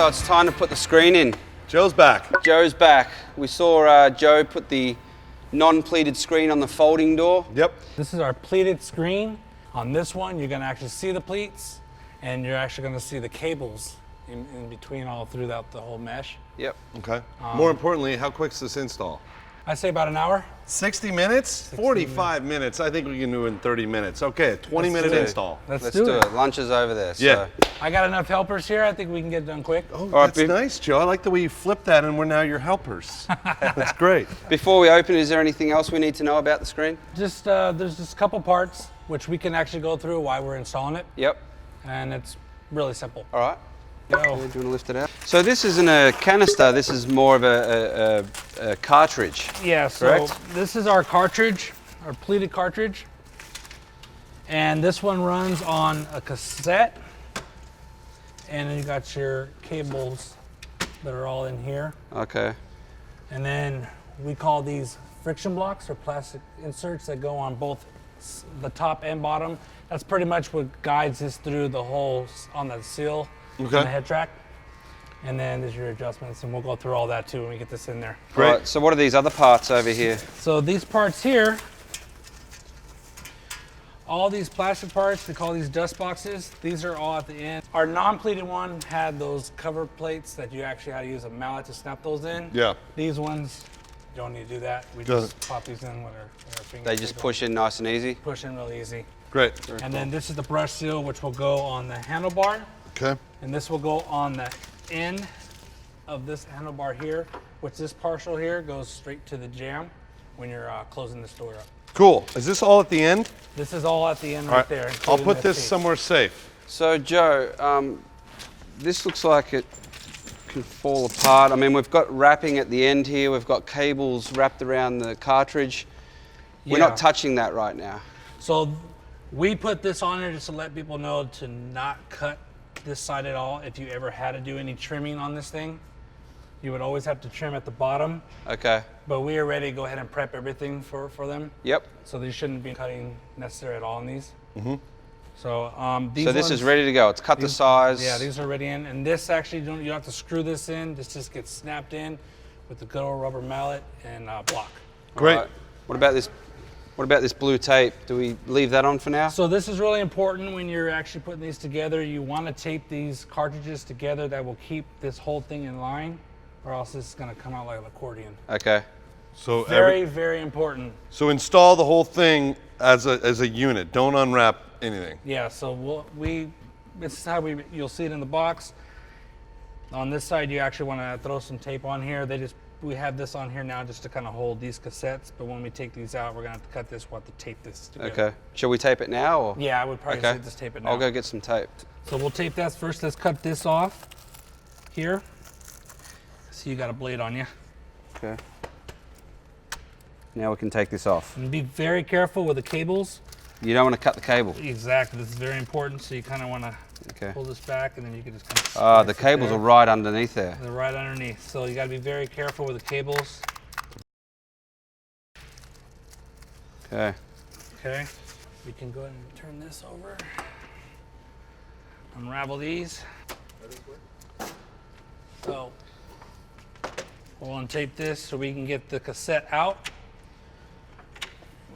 So it's time to put the screen in. Joe's back. Joe's back. We saw Joe put the non-pleated screen on the folding door. Yep. This is our pleated screen. On this one, you're gonna actually see the pleats, and you're actually gonna see the cables in between all throughout the whole mesh. Yep. Okay. More importantly, how quick's this install? I'd say about an hour. 60 minutes? 45 minutes. I think we can do it in 30 minutes. Okay, a 20-minute install. Let's do do it. it. Lunch is over there. Yeah. So. I got enough helpers here. I think we can get it done quick. Oh, right, that's nice, Joe. I like the way you flipped that and we're now your helpers. That's great. Before we open, is there anything else we need to know about the screen? Just there's just a couple parts which we can actually go through while we're installing it, Yep. and it's really simple. All right. Go. Do you want to lift it out? So this isn't a canister. This is more of a cartridge. Yeah, so Correct? this is our cartridge, our pleated cartridge. And this one runs on a cassette. And then you got your cables that are all in here. Okay. And then we call these friction blocks or plastic inserts that go on both the top and bottom. That's pretty much what guides us through the holes on the seal on the head track. And then there's your adjustments, and we'll go through all that too when we get this in there. Great. Right, so what are these other parts over here? So these parts here, all these plastic parts, we call these dust boxes. These are all at the end. Our non-pleated one had those cover plates that you actually had to use a mallet to snap those in. Yeah. These ones, you don't need to do that. We just pop these in with our fingers. They just push in nice and easy? Push in really easy. Great. And then this is the brush seal, which will go on the handlebar. Okay. And this will go on the end of this handlebar here, which this partial here goes straight to the jamb when you're closing this door up. Cool. Is this all at the end? This is all at the end right there. I'll put this somewhere safe. So Joe, this looks like it can fall apart. I mean, we've got wrapping at the end here. We've got cables wrapped around the cartridge. We're not touching that right now. So we put this on there just to let people know to not cut this side at all. If you ever had to do any trimming on this thing, you would always have to trim at the bottom. Okay. But we are ready to go ahead and prep everything for them. Yep. So these shouldn't be cutting necessary at all in these. Mm-hmm. So these So this is ready to go. It's cut the size. Yeah, these are ready in. And this actually, you don't have to screw this in. This just gets snapped in with the good old rubber mallet and block. Great. Right. What about this? What about this blue tape? Do we leave that on for now? So this is really important when you're actually putting these together. You want to tape these cartridges together that will keep this whole thing in line, or else this is going to come out like an accordion. Okay. So very important. So install the whole thing as a unit. Don't unwrap anything. Yeah. So this is how you'll see it in the box. On this side, you actually want to throw some tape on here. We have this on here now just to kind of hold these cassettes, but when we take these out, we're gonna have to cut this. We'll have to tape this together. Okay. Shall we tape it now? Or? Yeah, I would probably say just tape it now. I'll go get some tape. So we'll tape that first. Let's cut this off here. So you got a blade on you. Okay. Now we can take this off. And be very careful with the cables. You don't want to cut the cable. Exactly. This is very important. So you kind of want to pull this back, and then you can just kind of. The cables are right underneath there. They're right underneath. So you got to be very careful with the cables. Okay. Okay. We can go ahead and turn this over. Unravel these. So we'll untape this so we can get the cassette out.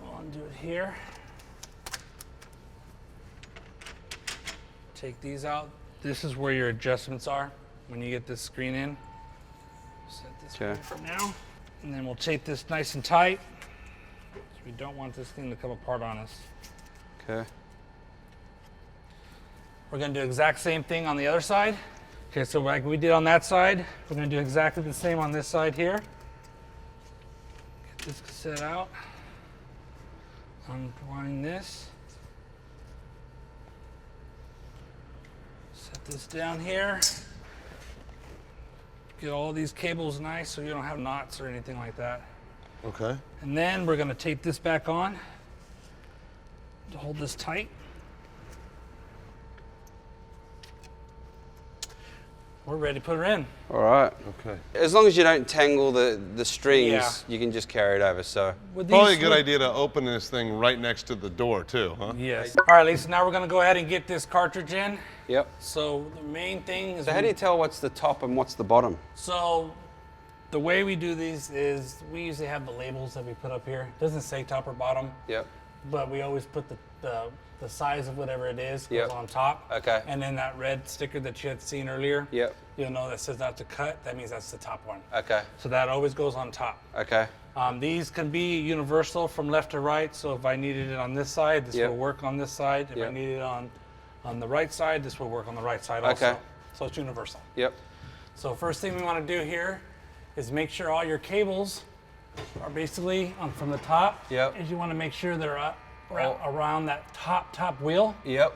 We'll undo it here. Take these out. This is where your adjustments are when you get this screen in. Set this right for now. And then we'll tape this nice and tight. So we don't want this thing to come apart on us. Okay. We're gonna do the exact same thing on the other side. Okay, so like we did on that side, we're gonna do exactly the same on this side here. Get this cassette out. Unwind this. Set this down here. Get all these cables nice so you don't have knots or anything like that. Okay. And then we're gonna tape this back on to hold this tight. we're ready to put her in. All right. Okay. As long as you don't tangle the strings, Yeah. you can just carry it over. So With Probably a these good idea to open this thing right next to the door too, huh? Yes. All right, Lisa, now we're gonna go ahead and get this cartridge in. yep. So the main thing is So how do you tell what's the top and what's the bottom? So the way we do these is we usually have the labels that we put up here. It doesn't say top or bottom, Yep. but we always put the size of whatever it is goes Yep. on top. Okay. And then that red sticker that you had seen earlier, Yep. you'll know that says not to cut. That means that's the top one. Okay. So that always goes on top. Okay. These can be universal from left to right. So if I needed it on this side, this Yep. will work on this side. If I Yep. need it on the right side, this will work on the right side also. Okay. So it's universal. Yep. So first thing we want to do here is make sure all your cables are basically on from the top. Yep. Is you want to make sure they're up around that top wheel. Yep.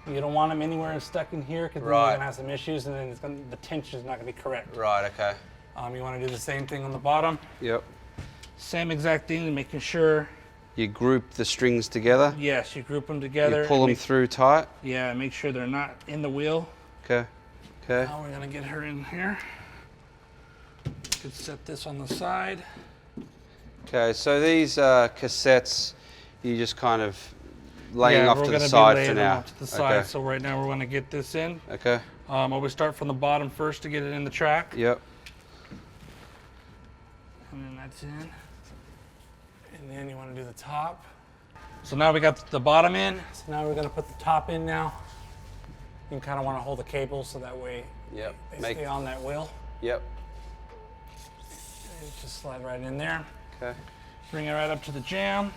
You don't want them anywhere stuck in here because then Right. you're gonna have some issues and then the tension is not gonna be correct. Right. Okay. You want to do the same thing on the bottom. Yep. Same exact thing, making sure. You group the strings together. Yes, you group them together. You pull and them through tight. Yeah, make sure they're not in the wheel. Okay. Okay. Now we're gonna get her in here. Could set this on the side. Okay. So these cassettes, you just kind of laying Yeah, off we're to the gonna be side laying for them now. off to the side. Okay. So right now we're gonna get this in. Okay. Always start from the bottom first to get it in the track. Yep. And then that's in. And then you want to do the top. So now we got the bottom in. So now we're going to put the top in now. You kind of want to hold the cables so that way Yep. they stay on that wheel. Yep. And just slide right in there. Okay. Bring it right up to the jam.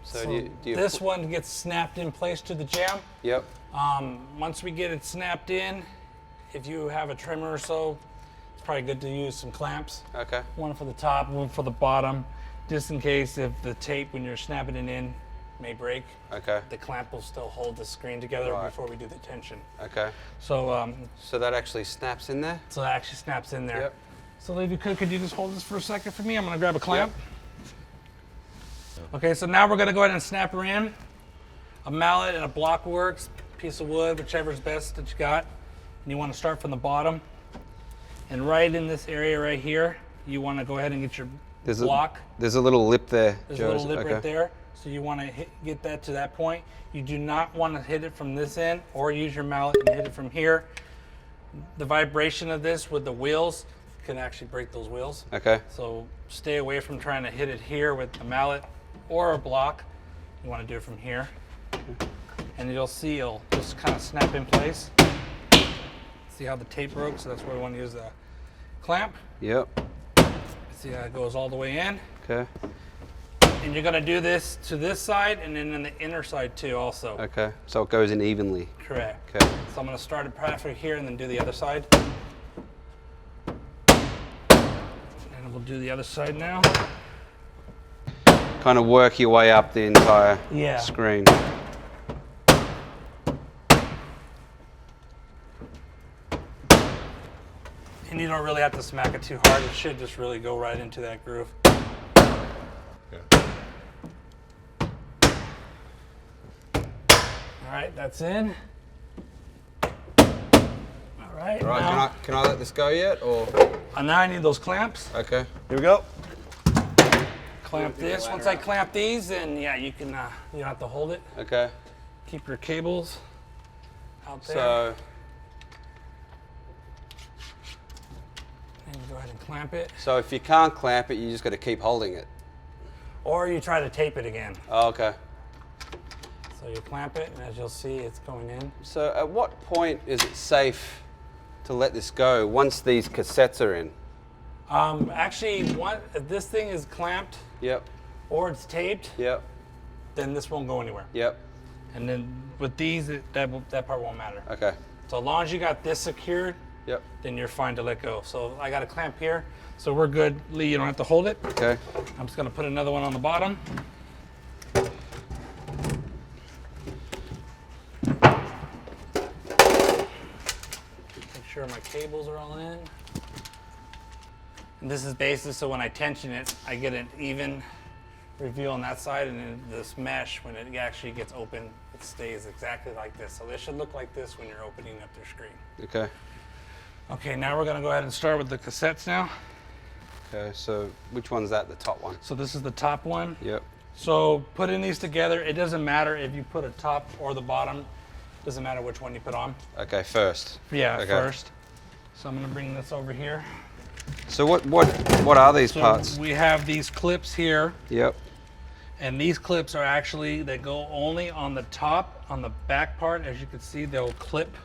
So do you this one gets snapped in place to the jam. Yep. Once we get it snapped in, if you have a trimmer or so, it's probably good to use some clamps. Okay. One for the top, one for the bottom, just in case if the tape when you're snapping it in may break. Okay. The clamp will still hold the screen together Right. before we do the tension. Okay. So So that actually snaps in there? so that actually snaps in there. Yep. So if you could you just hold this for a second for me? I'm gonna grab a clamp. Okay, so now we're gonna go ahead and snap her in. A mallet and a block works, piece of wood, whichever's best that you got. And you want to start from the bottom. And right in this area right here, you want to go ahead and get your block. There's a little lip there. There's a little lip right there. So you want to get that to that point. You do not want to hit it from this end or use your mallet and hit it from here. The vibration of this with the wheels can actually break those wheels. Okay. So stay away from trying to hit it here with a mallet or a block. You want to do it from here. And you'll see it'll just kind of snap in place. See how the tape broke? So that's where we want to use the clamp. Yep. See how it goes all the way in. Okay. And you're going to do this to this side and then in the inner side too also. Okay. So it goes in evenly. Correct. Okay. So I'm going to start it halfway here and then do the other side. And we'll do the other side now. Kind of work your way up the entire Yeah. screen. And you don't really have to smack it too hard. It should just really go right into that groove. Yeah. All right, that's in. All right. All right. Now, Can I let this go yet, or? now I need those clamps. Okay. Here we go. Clamp this. Once I clamp these, then yeah, you can. You don't have to hold it. Okay. Keep your cables out there. So And you go ahead and clamp it, if you can't clamp it, you just got to keep holding it. or you try to tape it again. Oh, okay. So you clamp it, and as you'll see, it's going in. So at what point is it safe to let this go once these cassettes are in? Actually, if this thing is clamped Yep. or it's taped, Yep. then this won't go anywhere. Yep. And then with these, that part won't matter. Okay. So as long as you got this secured, Yep. then you're fine to let go. So I got a clamp here, so we're good. Lee, you don't have to hold it. Okay. I'm just gonna put another one on the bottom. Make sure my cables are all in. And this is basically so when I tension it, I get an even reveal on that side, and then this mesh, when it actually gets open, it stays exactly like this. So this should look like this when you're opening up your screen. Okay. Okay, now we're gonna go ahead and start with the cassettes now. Okay, so which one's that, the top one? So this is the top one. Yep. So putting these together, it doesn't matter if you put a top or the bottom. Doesn't matter which one you put on. Okay, first. Yeah, Okay. first. So I'm gonna bring this over here. So what are these So parts? we have these clips here, Yep. and these clips are actually, they go only on the top, on the back part. As you can see, they'll clip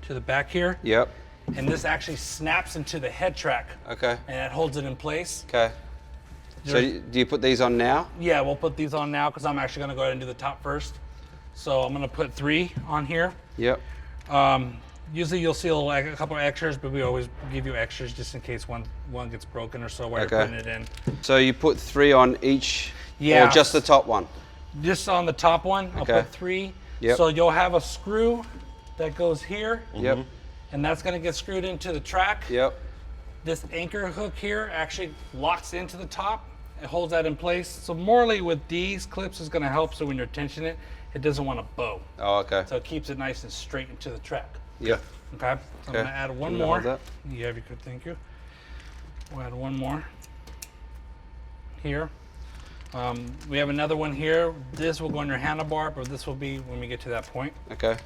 to the back here. Yep. And this actually snaps into the head track, Okay. and it holds it in place. Okay. So do you put these on now? Yeah, we'll put these on now because I'm actually gonna go ahead and do the top first. So I'm gonna put 3 on here. Yep. Usually you'll see a couple of extras, but we always give you extras just in case one gets broken or so while you're putting it in. So you put 3 on each, Yeah. or just the top one? Just on the top one, I'll Okay. put 3. Yep. So you'll have a screw that goes here, Yep. and that's gonna get screwed into the track. Yep. This anchor hook here actually locks into the top. It holds that in place. So morally with these clips is gonna help so when you're tensioning it, it doesn't want to bow. Oh, okay. So it keeps it nice and straight into the track. Yep. Okay, so Okay. I'm gonna add one Can you more. hold that? Yeah, if you could, thank you. We'll add one more here. We have another one here. This will go on your handlebar, but this will be when we get to that point. Okay.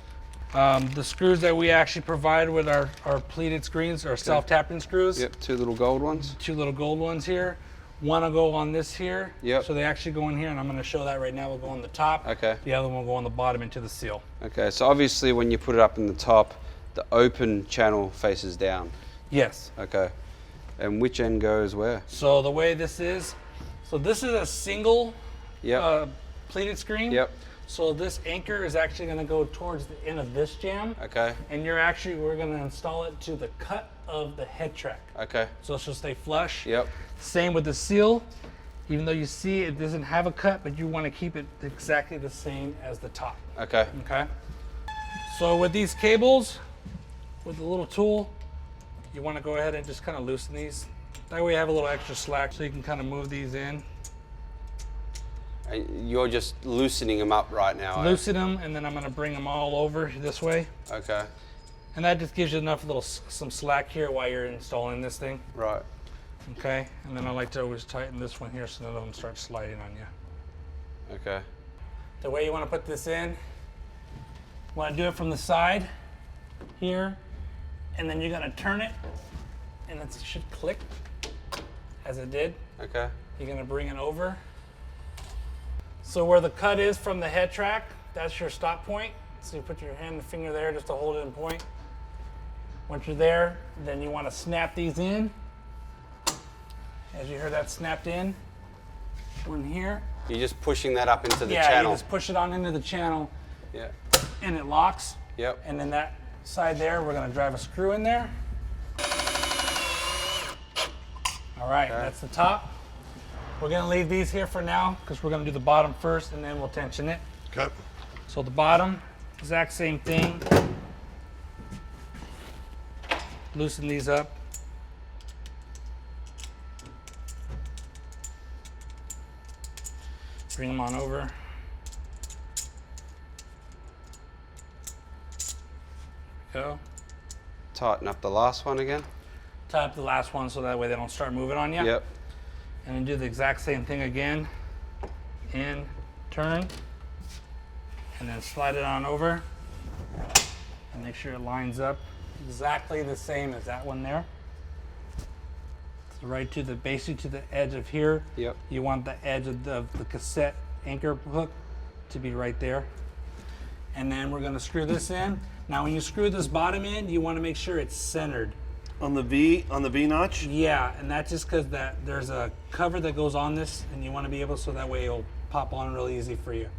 The screws that we actually provide with our pleated screens are self-tapping screws. Yep. 2 little gold ones. 2 little gold ones here. One will go on this here. Yep. So they actually go in here, and I'm gonna show that right now. Will go on the top. Okay. The other one will go on the bottom into the seal. Okay. So obviously when you put it up in the top, the open channel faces down. Yes. Okay. And which end goes where? So the way this is, so this is a single Yep. pleated screen. Yep. So this anchor is actually going to go towards the end of this jam, Okay. and we're going to install it to the cut of the head track. Okay. So it should stay flush. Yep. Same with the seal. Even though you see it doesn't have a cut, but you want to keep it exactly the same as the top. Okay. Okay. So with these cables, with the little tool, you want to go ahead and just kind of loosen these. That way you have a little extra slack, so you can kind of move these in. And you're just loosening them up right now. Loosen them, and then I'm going to bring them all over this way. Okay. And that just gives you enough some slack here while you're installing this thing. Right. Okay. And then I like to always tighten this one here so none of them start sliding on you. Okay. The way you want to put this in, you want to do it from the side here, and then you're going to turn it, and it should click as it did. Okay. You're going to bring it over. So where the cut is from the head track, that's your stop point. So you put your hand and finger there just to hold it in point. Once you're there, then you want to snap these in. As you heard that snapped in, one here. You're just pushing that up into the Yeah, channel. you just push it on into the channel, Yeah. and it locks. Yep. And then that side there, we're going to drive a screw in there. All right, that's the top. We're going to leave these here for now because we're going to do the bottom first, and then we'll tension it. Okay. So the bottom, exact same thing. Loosen these up. Bring them on over. Go. Tighten up the last one again. Tie up the last one so that way they don't start moving on you. Yep. And then do the exact same thing again. In, turn, and then slide it on over. And make sure it lines up exactly the same as that one there. So right to the, basically to the edge of here. Yep. You want the edge of the cassette anchor hook to be right there. And then we're gonna screw this in. Now when you screw this bottom in, you wanna make sure it's centered. On the V notch? Yeah, and that's just because there's a cover that goes on this, and you want to be able so that way it'll pop on real easy for you.